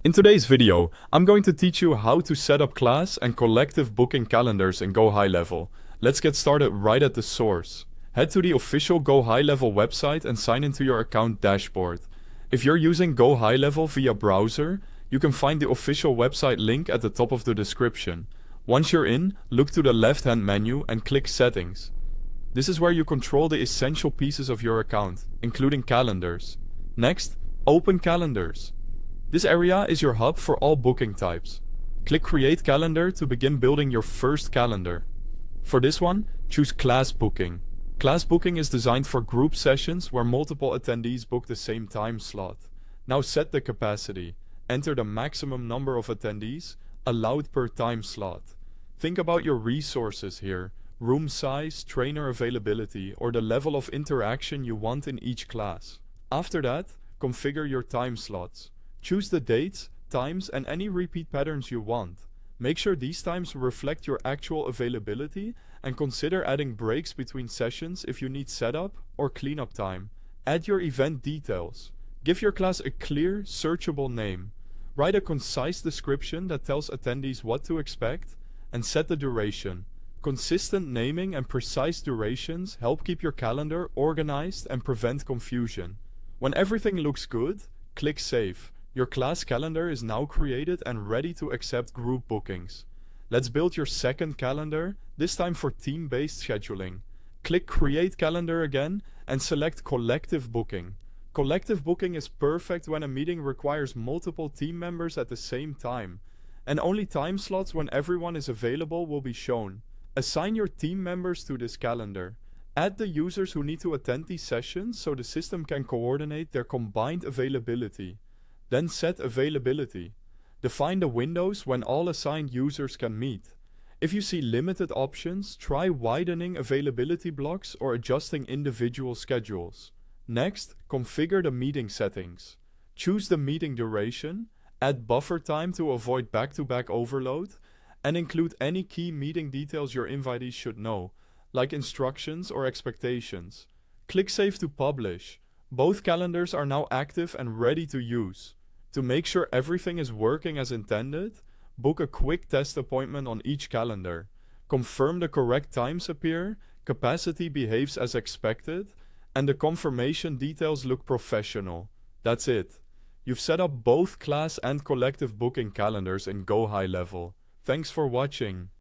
In today's video, I'm going to teach you how to set up class and collective booking calendars in GoHighLevel. Let's get started right at the source. Head to the official GoHighLevel website and sign into your account dashboard. If you're using GoHighLevel via browser, you can find the official website link at the top of the description. Once you're in, look to the left-hand menu and click Settings. This is where you control the essential pieces of your account, including calendars. Next, open Calendars. This area is your hub for all booking types. Click Create Calendar to begin building your first calendar. For this one, choose Class Booking. Class Booking is designed for group sessions where multiple attendees book the same time slot. Now set the capacity. Enter the maximum number of attendees allowed per time slot. Think about your resources here: room size, trainer availability, or the level of interaction you want in each class. After that, configure your time slots. Choose the dates, times, and any repeat patterns you want. Make sure these times reflect your actual availability and consider adding breaks between sessions if you need setup or cleanup time. Add your event details. Give your class a clear, searchable name. Write a concise description that tells attendees what to expect, and set the duration. Consistent naming and precise durations help keep your calendar organized and prevent confusion. When everything looks good, click Save. Your class calendar is now created and ready to accept group bookings. Let's build your second calendar, this time for team-based scheduling. Click Create Calendar again and select Collective Booking. Collective booking is perfect when a meeting requires multiple team members at the same time, and only time slots when everyone is available will be shown. Assign your team members to this calendar. Add the users who need to attend these sessions so the system can coordinate their combined availability. Then set availability. Define the windows when all assigned users can meet. If you see limited options, try widening availability blocks or adjusting individual schedules. Next, configure the meeting settings. Choose the meeting duration, add buffer time to avoid back-to-back overload, and include any key meeting details your invitees should know, like instructions or expectations. Click Save to publish. Both calendars are now active and ready to use. To make sure everything is working as intended, book a quick test appointment on each calendar. Confirm the correct times appear, capacity behaves as expected, and the confirmation details look professional. That's it. You've set up both class and collective booking calendars in GoHighLevel. Thanks for watching.